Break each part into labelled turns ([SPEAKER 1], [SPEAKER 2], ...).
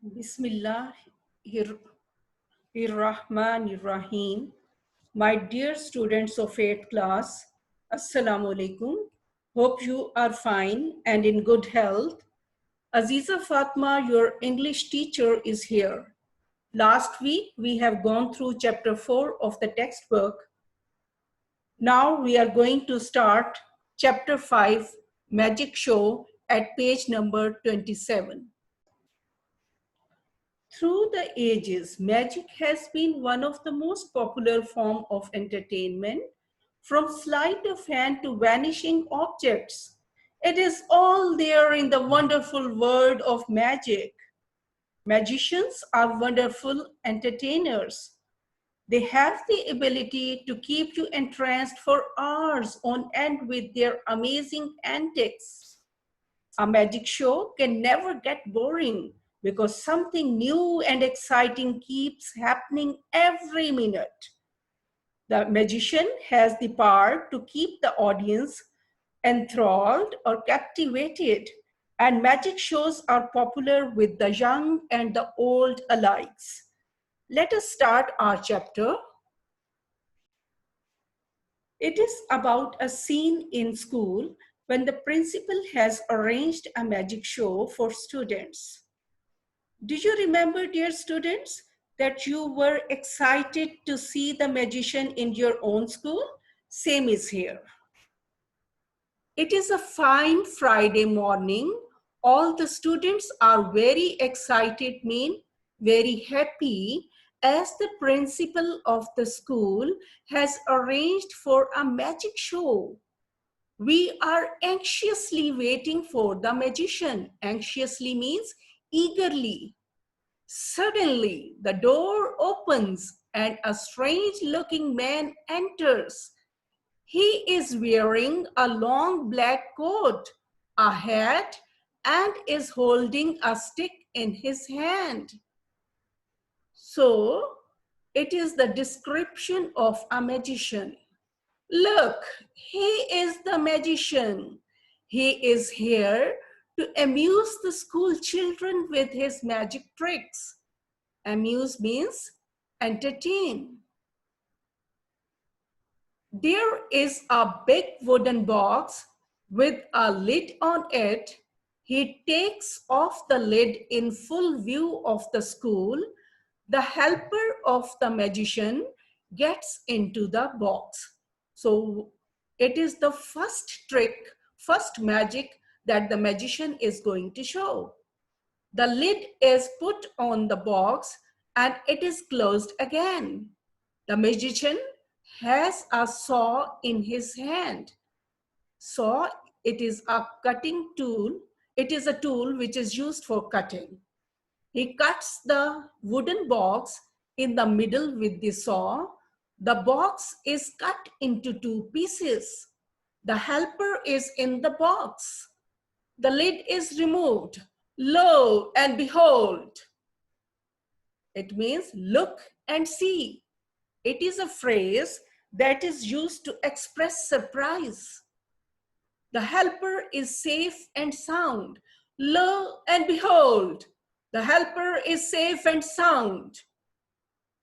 [SPEAKER 1] Bismillahirrahmanirrahim. My dear students of 8th class, Assalamu alaikum. Hope you are fine and in good health. Aziza Fatima, your English teacher, is here. Last week, we have gone through chapter 4 of the textbook. Now we are going to start chapter 5, Magic Show, at page number 27. Through the ages, magic has been one of the most popular forms of entertainment. From sleight of hand to vanishing objects, it is all there in the wonderful world of magic. Magicians are wonderful entertainers. They have the ability to keep you entranced for hours on end with their amazing antics. A magic show can never get boring because something new and exciting keeps happening every minute. The magician has the power to keep the audience enthralled or captivated, and magic shows are popular with the young and the old alike. Let us start our chapter. It is about a scene in school when the principal has arranged a magic show for students. Do you remember, dear students, that you were excited to see the magician in your own school? Same is here. It is a fine Friday morning. All the students are very excited, very happy, as the principal of the school has arranged for a magic show. We are anxiously waiting for the magician. Anxiously means eagerly. Suddenly, the door opens and a strange-looking man enters. He is wearing a long black coat, a hat, and is holding a stick in his hand. So, it is the description of a magician. Look, he is the magician. He is here to amuse the school children with his magic tricks. Amuse means entertain. There is a big wooden box with a lid on it. He takes off the lid in full view of the school. The helper of the magician gets into the box. So it is the first trick, first magic that the magician is going to show. The lid is put on the box and it is closed again. The magician has a saw in his hand. Saw, it is a cutting tool. It is a tool which is used for cutting. He cuts the wooden box in the middle with the saw. The box is cut into two pieces. The helper is in the box. The lid is removed. Lo and behold. It means look and see. It is a phrase that is used to express surprise. The helper is safe and sound. Lo and behold, the helper is safe and sound.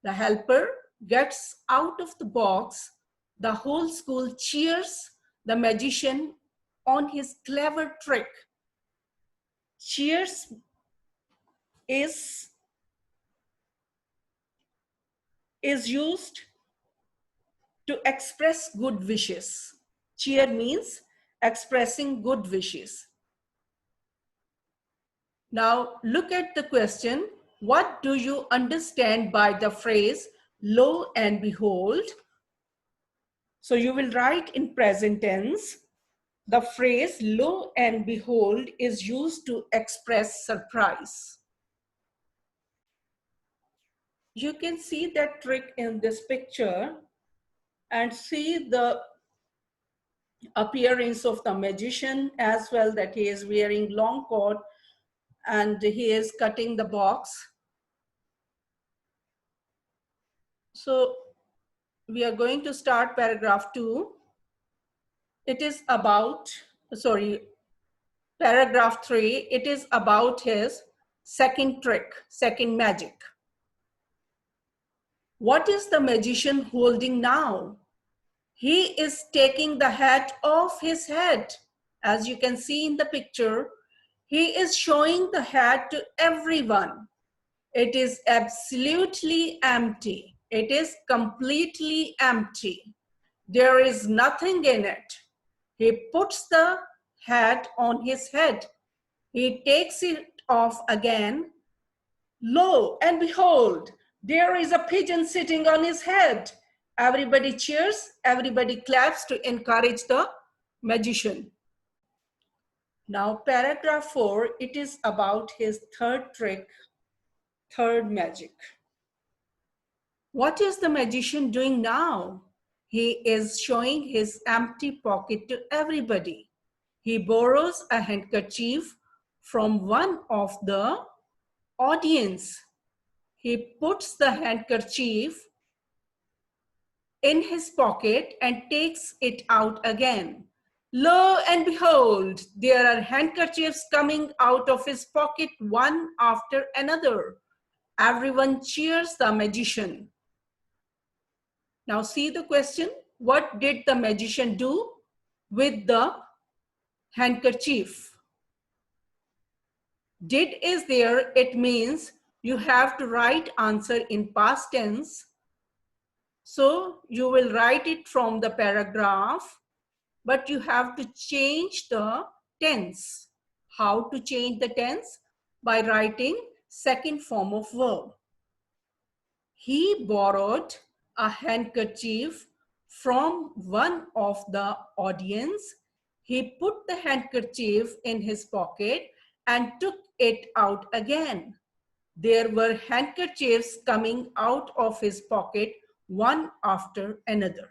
[SPEAKER 1] The helper gets out of the box. The whole school cheers the magician on his clever trick. Cheers is used to express good wishes. Cheer means expressing good wishes. Now look at the question. What do you understand by the phrase lo and behold? So you will write in present tense. The phrase lo and behold is used to express surprise. You can see that trick in this picture and see the appearance of the magician as well, that he is wearing long coat and he is cutting the box. So we are going to start paragraph 2. It is about, paragraph 3, it is about his second trick, second magic. What is the magician holding now? He is taking the hat off his head. As you can see in the picture, he is showing the hat to everyone. It is absolutely empty. It is completely empty. There is nothing in it. He puts the hat on his head. He takes it off again. Lo and behold, there is a pigeon sitting on his head. Everybody cheers, everybody claps to encourage the magician. Now, paragraph 4, it is about his third trick, third magic. What is the magician doing now? He is showing his empty pocket to everybody. He borrows a handkerchief from one of the audience. He puts the handkerchief in his pocket and takes it out again. Lo and behold, there are handkerchiefs coming out of his pocket one after another. Everyone cheers the magician. Now see the question. What did the magician do with the handkerchief? Did is there, it means you have to write answer in past tense. So you will write it from the paragraph, but you have to change the tense. How to change the tense? By writing second form of verb. He borrowed a handkerchief from one of the audience. He put the handkerchief in his pocket and took it out again. There were handkerchiefs coming out of his pocket one after another.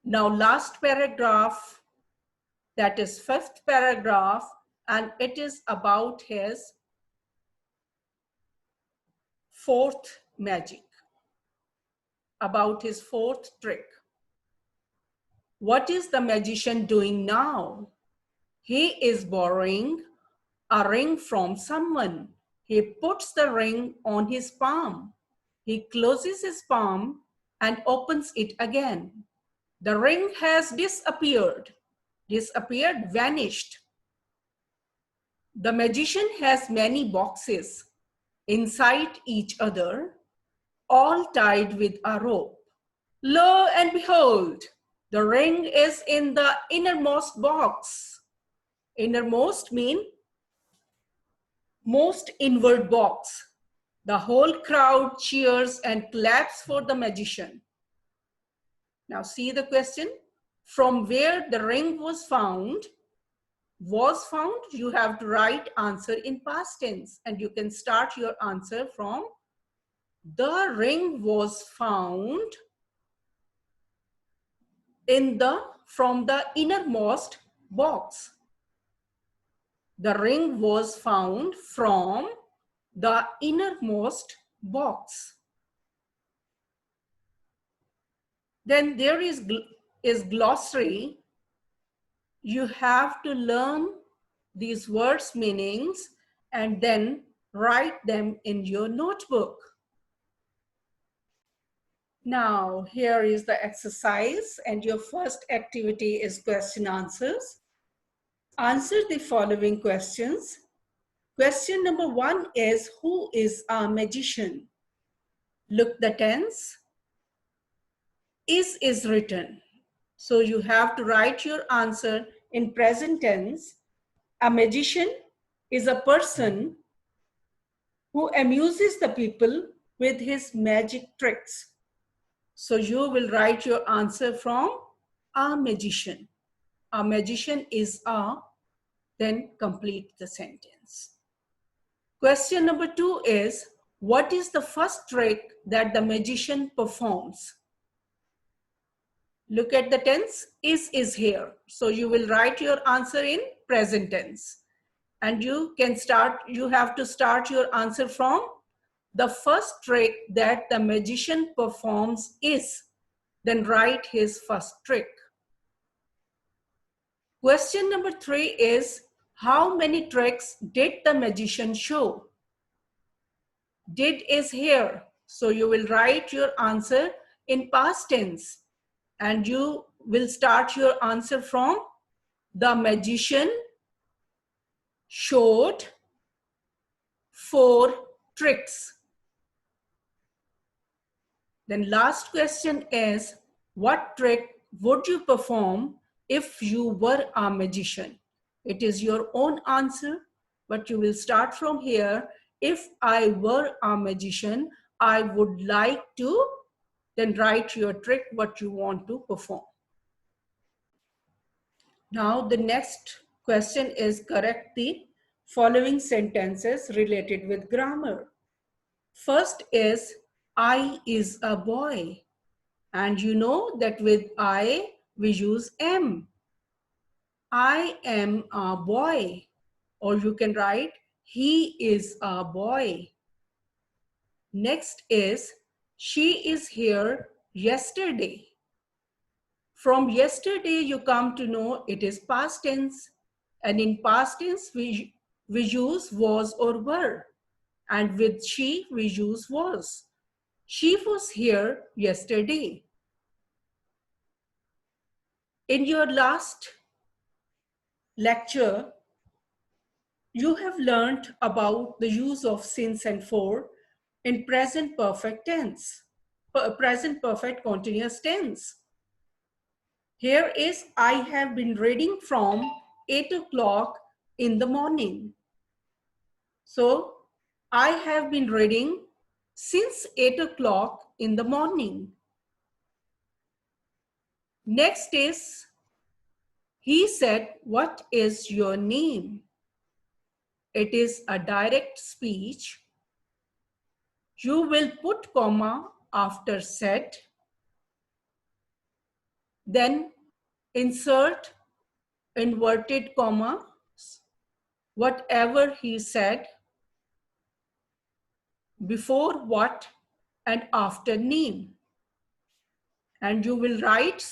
[SPEAKER 1] Now, last paragraph, that is fifth paragraph, and it is about his fourth magic, about his fourth trick. What is the magician doing now? He is borrowing a ring from someone. He puts the ring on his palm. He closes his palm and opens it again. The ring has disappeared. Disappeared, vanished. The magician has many boxes inside each other, all tied with a rope. Lo and behold, the ring is in the innermost box. Innermost mean most inward box. The whole crowd cheers and claps for the magician. Now see the question. From where the ring was found, you have to write answer in past tense, and you can start your answer from the ring was found from the innermost box. The ring was found from the innermost box. Then there is glossary. You have to learn these words' meanings and then write them in your notebook. Now, here is the exercise, and your first activity is question answers. Answer the following questions. Question number 1 is, who is a magician? Look the tense. Is written. So you have to write your answer in present tense. A magician is a person who amuses the people with his magic tricks. So you will write your answer from a magician. A magician is a, then complete the sentence. Question number 2 is, what is the first trick that the magician performs? Look at the tense, is here. So you will write your answer in present tense. And you have to start your answer from the first trick that the magician performs is. Then write his first trick. Question number 3 is, How many tricks did the magician show? Did is here. So you will write your answer in past tense and you will start your answer from the magician showed 4 tricks. Then last question is, what trick would you perform if you were a magician? It is your own answer, but you will start from here. If I were a magician, I would like to, then write your trick, what you want to perform. Now the next question is, correct the following sentences related with grammar. First is, I is a boy. And you know that with I, we use am. I am a boy. Or you can write, he is a boy. Next is, she is here yesterday. From yesterday, you come to know it is past tense. And in past tense, we use was or were. And with she, we use was. She was here yesterday. In your last lecture, you have learned about the use of since and for in present perfect tense, present perfect continuous tense. Here is, I have been reading from 8 o'clock in the morning. So, I have been reading since 8 o'clock in the morning. Next is, he said, what is your name? It is a direct speech. You will put comma after said, then insert inverted comma, whatever he said, before what and after name. And you will write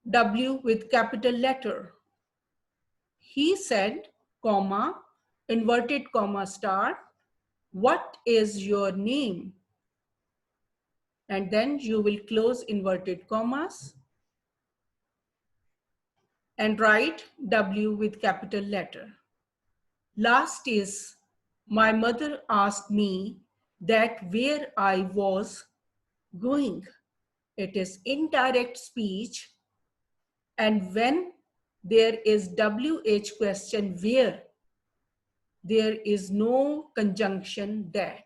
[SPEAKER 1] W with capital letter. He said, comma, inverted comma star, what is your name? And then you will close inverted commas and write W with capital letter. Last is, my mother asked me that where I was going. It is indirect speech. And when there is WH question where, there is no conjunction that.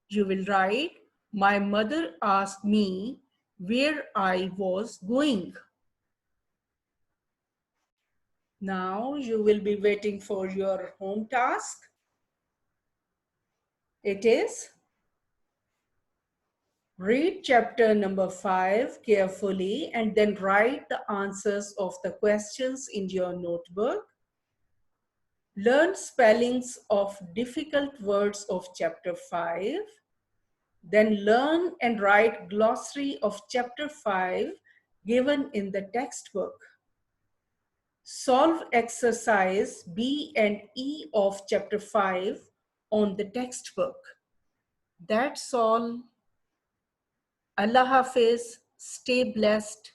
[SPEAKER 1] You will write, my mother asked me where I was going. Now you will be waiting for your home task. It is, read chapter number 5 carefully and then write the answers of the questions in your notebook. Learn spellings of difficult words of chapter 5. Then learn and write glossary of chapter 5 given in the textbook. Solve exercise B and E of chapter 5 on the textbook. That's all. Allah Hafiz. Stay blessed.